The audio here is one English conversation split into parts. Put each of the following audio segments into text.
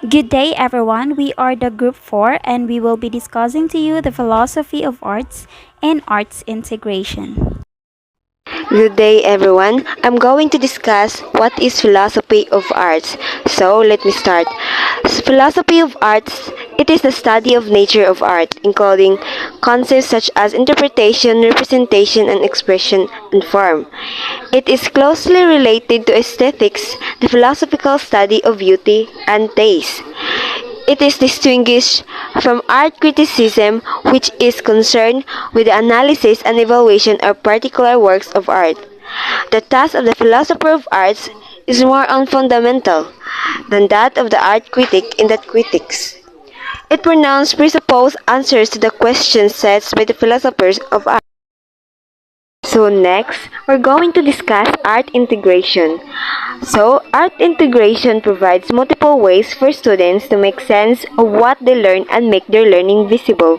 Good day, everyone. We are the Group 4 and we will be discussing to you the philosophy of arts and arts integration. Good day, everyone. I'm going to discuss what is philosophy of arts. So, let me start. Philosophy of arts, it is the study of nature of art, including concepts such as interpretation, representation, and expression and form. It is closely related to aesthetics, the philosophical study of beauty and taste. It is distinguished from art criticism, which is concerned with the analysis and evaluation of particular works of art. The task of the philosopher of arts is more fundamental than that of the art critic in that critics. It pronounced presupposed answers to the questions set by the philosophers of art. So next, we're going to discuss art integration. So, art integration provides multiple ways for students to make sense of what they learn and make their learning visible.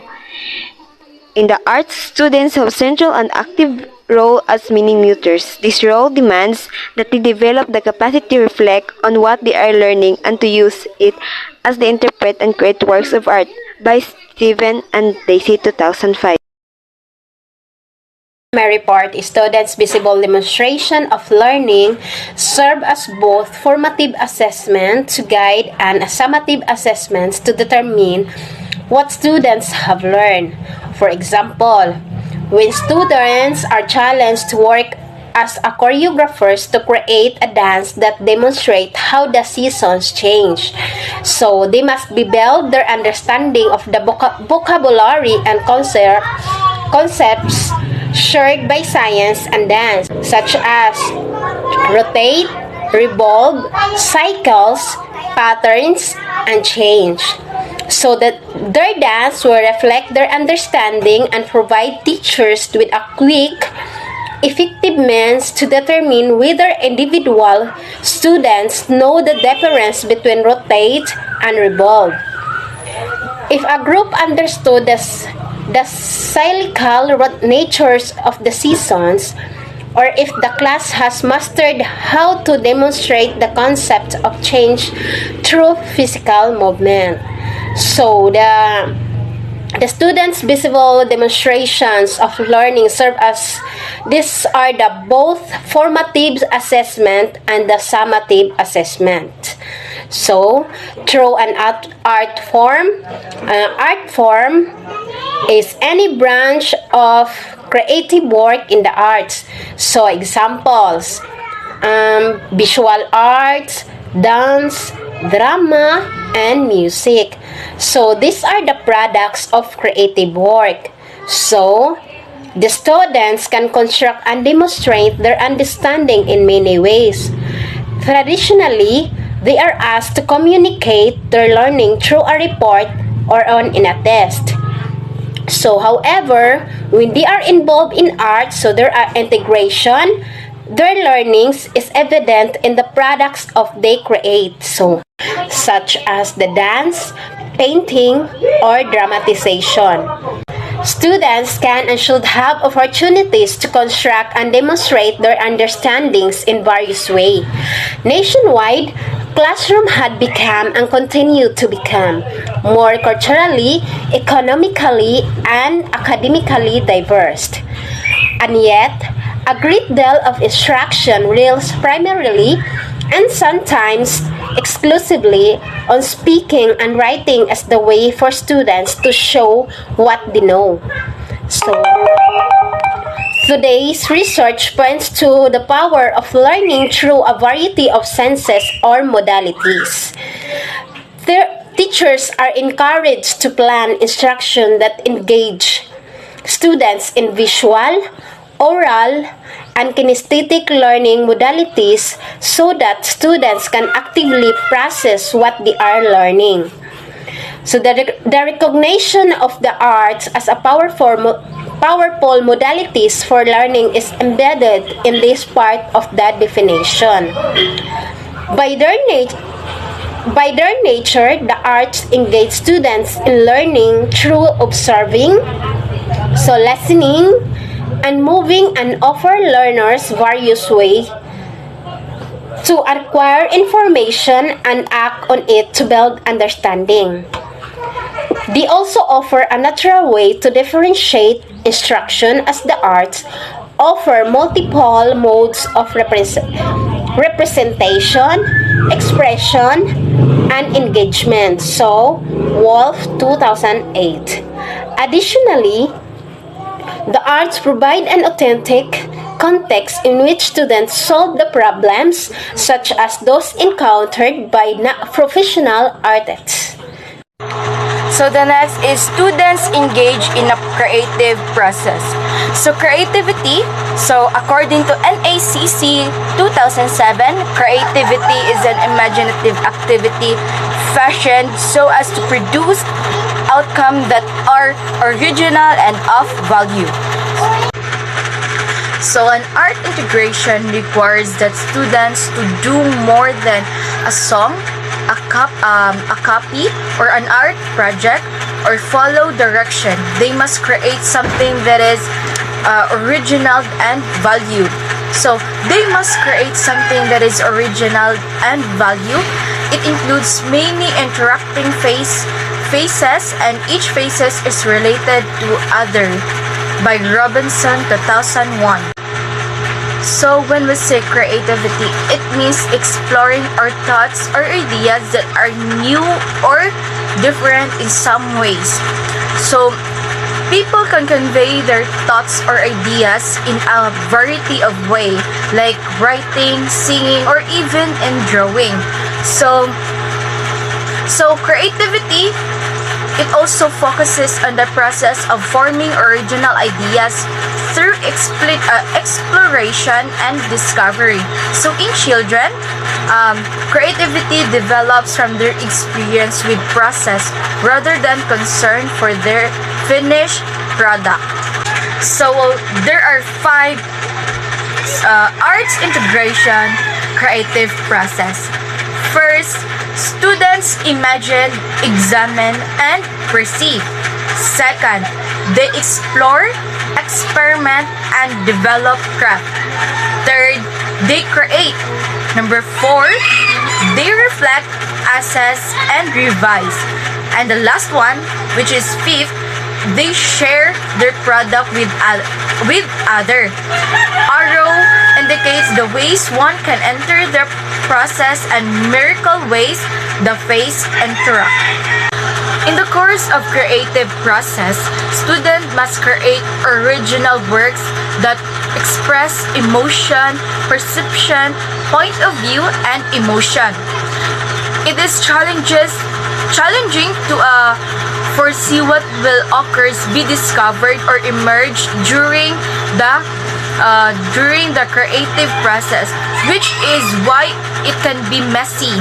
In the arts, students have central and active role as meaning muters. This role demands that they develop the capacity to reflect on what they are learning and to use it as they interpret and create works of art by Stephen and Daisy 2005. My report is students' visible demonstration of learning serve as both formative assessment to guide and summative assessments to determine what students have learned. For example, when students are challenged to work as a choreographers to create a dance that demonstrate how the seasons change. So they must build their understanding of the vocabulary and concepts shared by science and dance, such as rotate, revolve, cycles, patterns, and change, so that their dance will reflect their understanding and provide teachers with a quick, effective means to determine whether individual students know the difference between rotate and revolve. If a group understood the cyclical natures of the seasons, or if the class has mastered how to demonstrate the concept of change through physical movement. So the students' visible demonstrations of learning serve as these are the both formative assessment and the summative assessment. So, through an art form is any branch of creative work in the arts. So, examples, visual arts, dance, drama, and music. So, these are the products of creative work. So, the students can construct and demonstrate their understanding in many ways. Traditionally, they are asked to communicate their learning through a report or in a test. So, however, when they are involved in art, so there are integration, their learnings is evident in the products of they create. So, such as the dance, painting, or dramatization. Students can and should have opportunities to construct and demonstrate their understandings in various ways. Nationwide, classroom had become and continue to become more culturally, economically, and academically diverse. And yet, a great deal of instruction relies primarily and sometimes exclusively on speaking and writing as the way for students to show what they know. So, today's research points to the power of learning through a variety of senses or modalities. Teachers are encouraged to plan instruction that engage students in visual, oral, and kinesthetic learning modalities so that students can actively process what they are learning. So the recognition of the arts as a powerful modalities for learning is embedded in this part of that definition. By their nature, the arts engage students in learning through observing, so listening, and moving and offer learners various ways to acquire information and act on it to build understanding. They also offer a natural way to differentiate instruction as the arts offer multiple modes of representation, expression, and engagement. So, Wolf 2008. Additionally, the arts provide an authentic context in which students solve the problems such as those encountered by professional artists. So the next is students engage in a creative process. So creativity, so according to NACC 2007, creativity is an imaginative activity fashioned so as to produce outcomes that are original and of value. So an art integration requires that students to do more than a song, a copy, or an art project, or follow direction. They must create something that is original and valued. So they must create something that is original and value. It includes many interacting faces, and each faces is related to other. By Robinson 2001. So when we say creativity, it means exploring our thoughts or ideas that are new or different in some ways. So people can convey their thoughts or ideas in a variety of ways, like writing, singing, or even in drawing. So creativity, it also focuses on the process of forming original ideas through exploration and discovery. So in children, creativity develops from their experience with process rather than concern for their finished product. So there are 5 arts integration creative process. First, students imagine, examine, and perceive. Second, they explore, experiment, and develop craft. Third, they create. Number 4, they reflect, assess, and revise. And the last one, which is 5th, they share their product with other. Arrow indicates the ways one can enter the process and miracle ways the face interact. In the course of creative process, student must create original works that express emotion, perception, point of view, and emotion. It is challenging to foresee what will occur, be discovered, or emerge during the creative process, which is why it can be messy.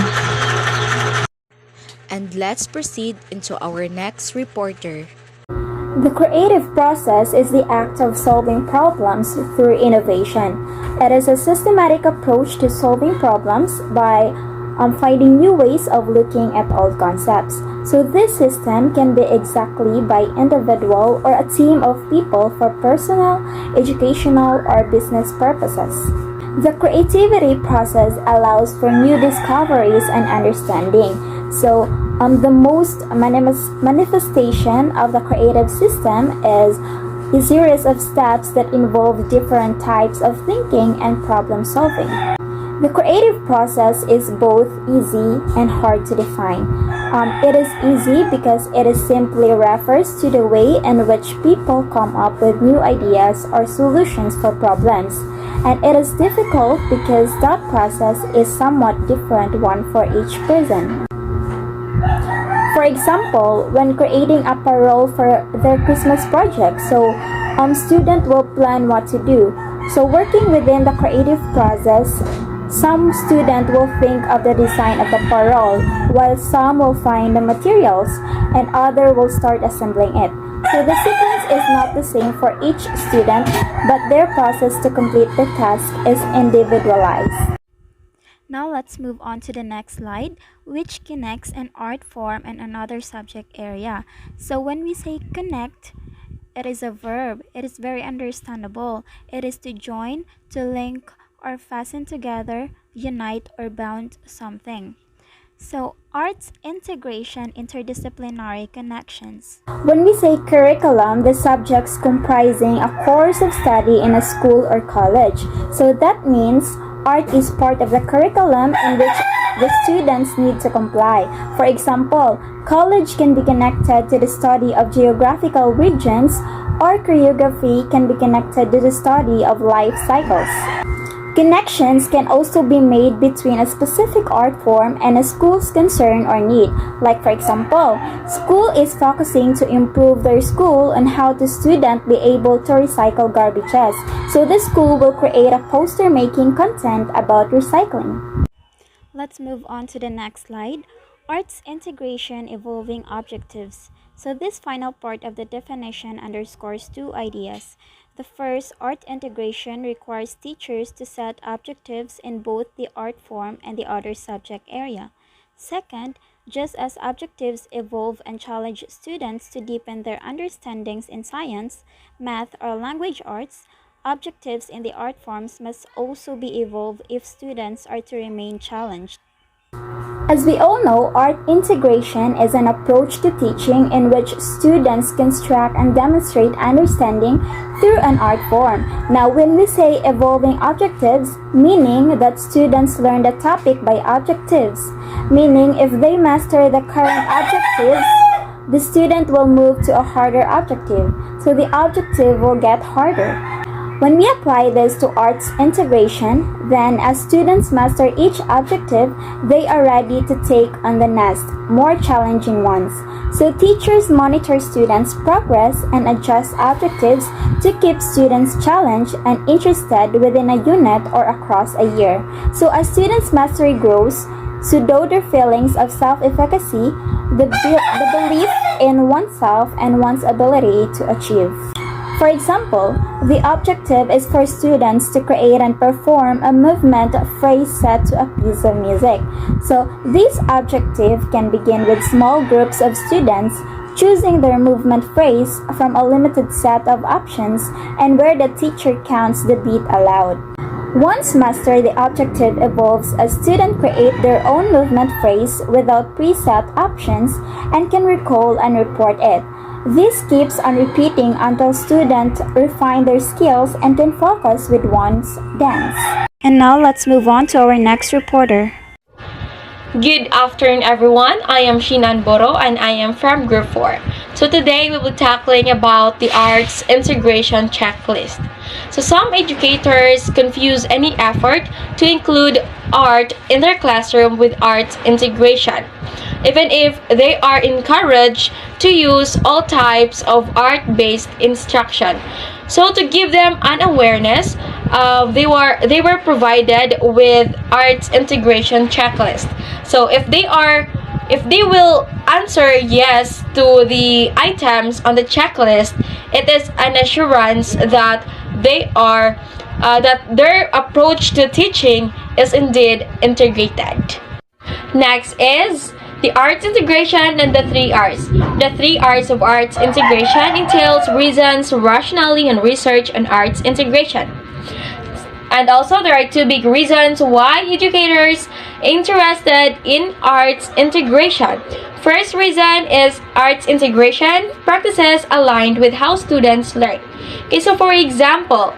And let's proceed into our next reporter. The creative process is the act of solving problems through innovation. It is a systematic approach to solving problems by finding new ways of looking at old concepts. So this system can be exactly by individual or a team of people for personal, educational, or business purposes. The creativity process allows for new discoveries and understanding. So the most manifestation of the creative system is a series of steps that involve different types of thinking and problem solving. The creative process is both easy and hard to define. It is easy because it simply refers to the way in which people come up with new ideas or solutions for problems. And it is difficult because that process is somewhat different one for each person. For example, when creating a parole for their Christmas project, student will plan what to do. So working within the creative process, some student will think of the design of the parole, while some will find the materials, and other will start assembling it. So the sequence is not the same for each student, but their process to complete the task is individualized. Now let's move on to the next slide, which connects an art form and another subject area. So when we say connect, it is a verb. It is very understandable. It is to join, to link, or fasten together unite, or bound something. So, arts integration, interdisciplinary connections. When we say curriculum, the subjects comprising a course of study in a school or college. So that means art is part of the curriculum in which the students need to comply. For example, college can be connected to the study of geographical regions, or choreography can be connected to the study of life cycles. Connections can also be made between a specific art form and a school's concern or need. Like for example, school is focusing to improve their school on how the student be able to recycle garbages. So the school will create a poster making content about recycling. Let's move on to the next slide. Arts integration evolving objectives. So this final part of the definition underscores two ideas. The first, art integration requires teachers to set objectives in both the art form and the other subject area. Second, just as objectives evolve and challenge students to deepen their understandings in science, math, or language arts, objectives in the art forms must also be evolved if students are to remain challenged. As we all know, art integration is an approach to teaching in which students construct and demonstrate understanding through an art form. Now, when we say evolving objectives, meaning that students learn the topic by objectives, meaning if they master the current objectives, the student will move to a harder objective, so the objective will get harder. When we apply this to arts integration, then as students master each objective, they are ready to take on the next, more challenging ones. So teachers monitor students' progress and adjust objectives to keep students challenged and interested within a unit or across a year. So as students' mastery grows, so do their feelings of self-efficacy, the belief in oneself and one's ability to achieve. For example, the objective is for students to create and perform a movement phrase set to a piece of music. So this objective can begin with small groups of students choosing their movement phrase from a limited set of options and where the teacher counts the beat aloud. Once mastered, the objective evolves as students create their own movement phrase without preset options and can recall and report it. This keeps on repeating until students refine their skills and can focus with one's dance. And now let's move on to our next reporter. Good afternoon, everyone. I am Shinan Boro and I am from Group 4. So today we will be tackling about the arts integration checklist. So some educators confuse any effort to include art in their classroom with arts integration, even if they are encouraged to use all types of art-based instruction. So to give them an awareness, they were provided with arts integration checklist. So if they will answer yes to the items on the checklist, it is an assurance that that their approach to teaching is indeed integrated. Next is the arts integration and the 3 R's. The 3 R's of arts integration entails reasons, rationale, and research on arts integration. And also there are 2 big reasons why educators interested in arts integration. First reason is arts integration practices aligned with how students learn. Okay, so for example,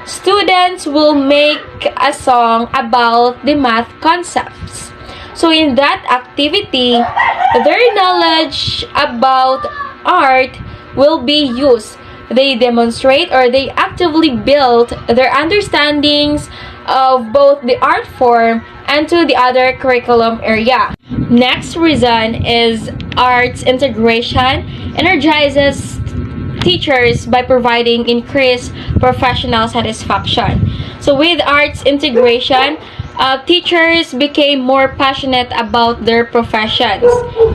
students will make a song about the math concepts. So in that activity, their knowledge about art will be used. They demonstrate or they actively build their understandings of both the art form and to the other curriculum area. Next reason is arts integration energizes teachers by providing increased professional satisfaction. So with arts integration, teachers became more passionate about their professions.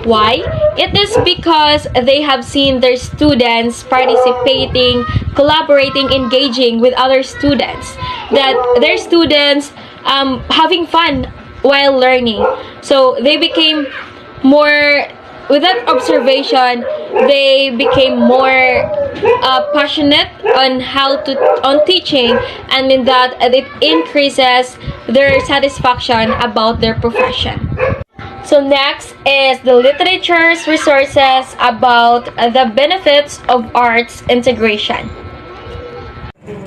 Why? It is because they have seen their students participating, collaborating, engaging with other students. That their students having fun while learning. So they became more with that observation, they became more passionate on on teaching, and in that it increases their satisfaction about their profession. So next is the literature's resources about the benefits of arts integration.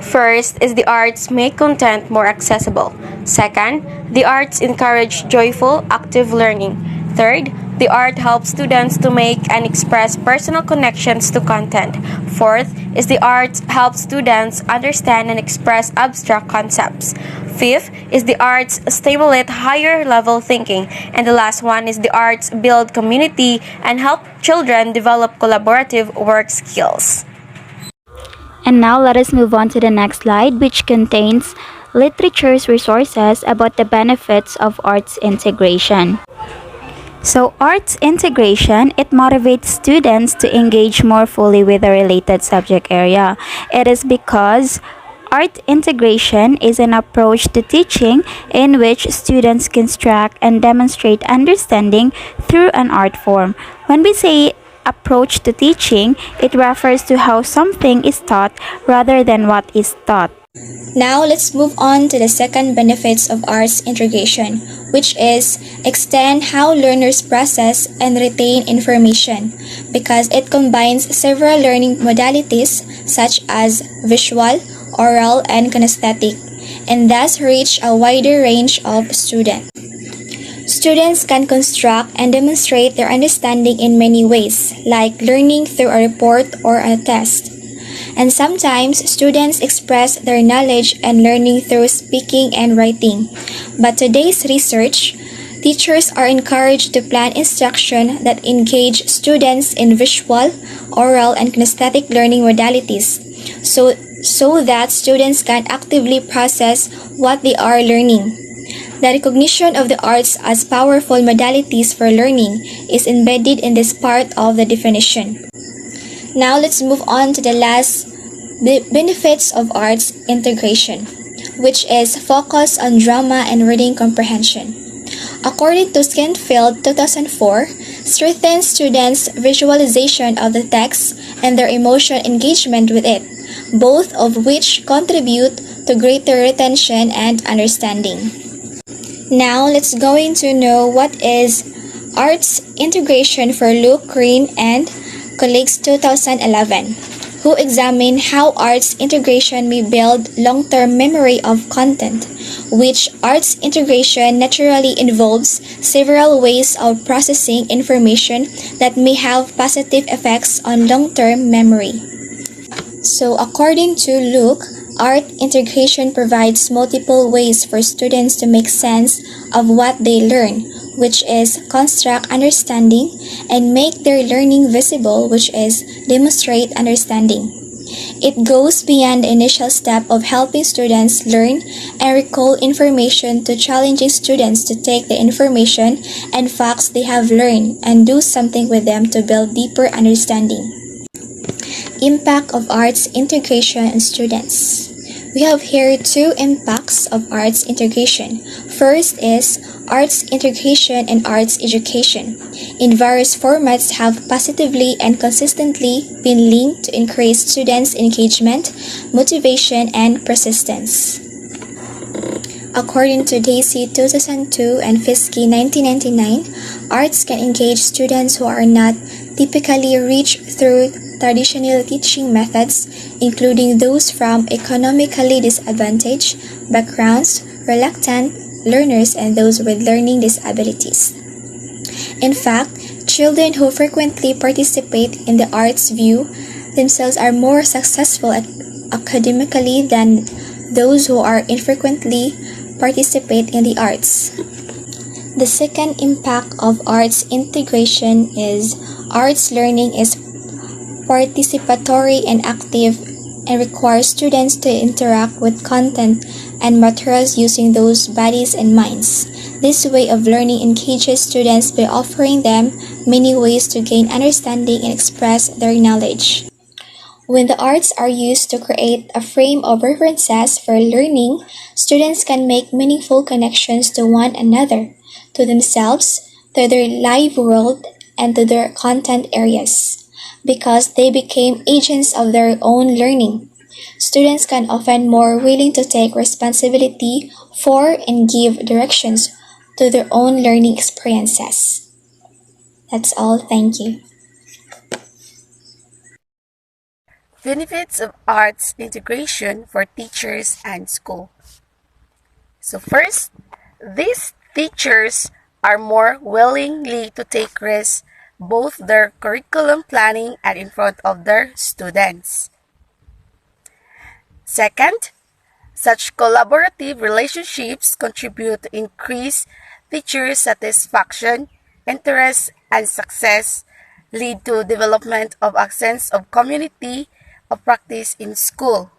First is the arts make content more accessible. Second, the arts encourage joyful, active learning. Third, the art helps students to make and express personal connections to content. Fourth is the arts help students understand and express abstract concepts. Fifth is the arts stimulate higher level thinking. And the last one is the arts build community and help children develop collaborative work skills. And now let us move on to the next slide, which contains literature's resources about the benefits of arts integration. So arts integration, it motivates students to engage more fully with a related subject area. It is because art integration is an approach to teaching in which students construct and demonstrate understanding through an art form. When we say approach to teaching, it refers to how something is taught rather than what is taught. Now let's move on to the second benefits of arts integration, which is extend how learners process and retain information, because it combines several learning modalities such as visual, oral, and kinesthetic, and thus reach a wider range of students. Students can construct and demonstrate their understanding in many ways, like learning through a report or a test. And sometimes students express their knowledge and learning through speaking and writing. But today's research, teachers are encouraged to plan instruction that engage students in visual, oral, and kinesthetic learning modalities, so that students can actively process what they are learning. The recognition of the arts as powerful modalities for learning is embedded in this part of the definition. Now let's move on to the last benefits of arts integration, which is focus on drama and reading comprehension. According to Skinfield 2004, strengthens students' visualization of the text and their emotional engagement with it, both of which contribute to greater retention and understanding. Now let's go into know what is arts integration for Luke Green and colleagues 2011, who examine how arts integration may build long-term memory of content, which arts integration naturally involves several ways of processing information that may have positive effects on long-term memory. So according to Luke, art integration provides multiple ways for students to make sense of what they learn, which is construct understanding, and make their learning visible, which is demonstrate understanding. It goes beyond the initial step of helping students learn and recall information to challenging students to take the information and facts they have learned and do something with them to build deeper understanding. Impact of arts integration on students. We have here two impacts of arts integration. First is arts integration and arts education. In various formats have positively and consistently been linked to increase students' engagement, motivation, and persistence. According to Daisy 2002 and Fiske 1999, arts can engage students who are not typically reached through traditional teaching methods, including those from economically disadvantaged backgrounds, reluctant learners, and those with learning disabilities. In fact, children who frequently participate in the arts view themselves are more successful academically than those who are infrequently participate in the arts. The second impact of arts integration is arts learning is participatory and active and requires students to interact with content and materials using those bodies and minds. This way of learning engages students by offering them many ways to gain understanding and express their knowledge. When the arts are used to create a frame of references for learning, students can make meaningful connections to one another, to themselves, to their live world, and to their content areas, because they became agents of their own learning. Students can often more willing to take responsibility for and give directions to their own learning experiences. That's all. Thank you. Benefits of arts integration for teachers and school. So first, these teachers are more willingly to take risks both their curriculum planning and in front of their students. Second, such collaborative relationships contribute to increase teacher satisfaction, interest, and success, lead to development of a sense of community of practice in school.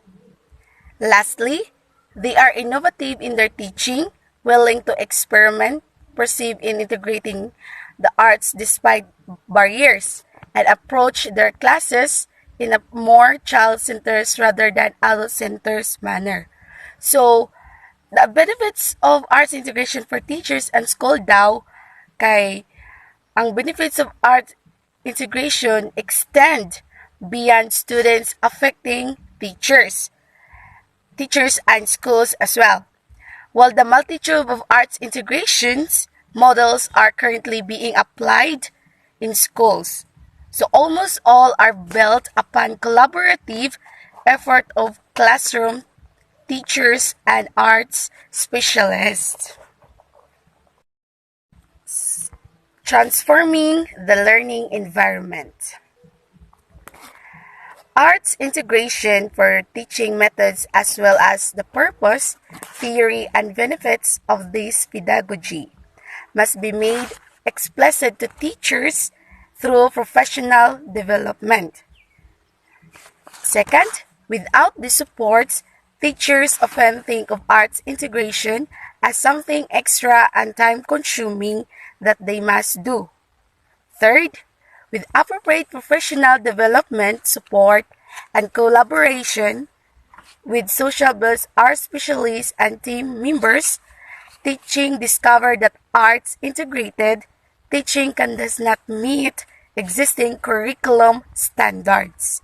Lastly, they are innovative in their teaching, willing to experiment, perceive in integrating the arts despite barriers, and approach their classes in a more child-centered rather than adult-centered manner. So, the benefits of arts integration for teachers and school daw kay ang benefits of art integration extend beyond students affecting teachers and schools as well. While the multitude of arts integrations models are currently being applied in schools, so almost all are built upon collaborative effort of classroom teachers and arts specialists. Transforming the learning environment. Arts integration for teaching methods as well as the purpose, theory, and benefits of this pedagogy must be made explicit to teachers through professional development. Second, without the supports, teachers often think of arts integration as something extra and time-consuming that they must do. Third, with appropriate professional development, support, and collaboration with social builds, art specialists, and team members, teaching discovered that arts integrated teaching does not meet existing curriculum standards.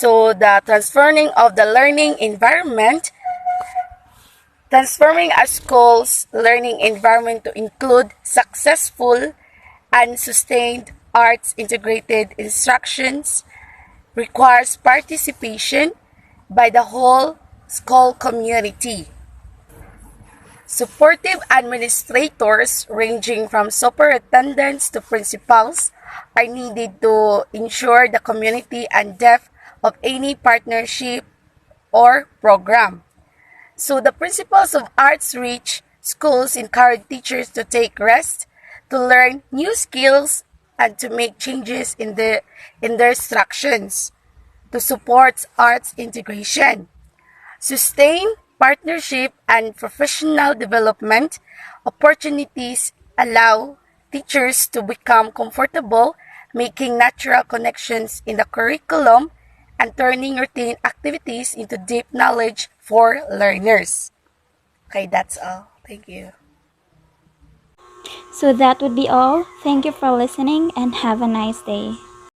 So the transforming of the learning environment, transforming a school's learning environment to include successful and sustained arts integrated instructions requires participation by the whole school community. Supportive administrators ranging from superintendents to principals are needed to ensure the community and depth of any partnership or program. So the principles of arts-rich schools encourage teachers to take rest, to learn new skills, and to make changes in their instructions to support arts integration. Sustain partnership and professional development opportunities allow teachers to become comfortable making natural connections in the curriculum and turning routine activities into deep knowledge for learners. Okay, that's all. Thank you. So that would be all. Thank you for listening and have a nice day.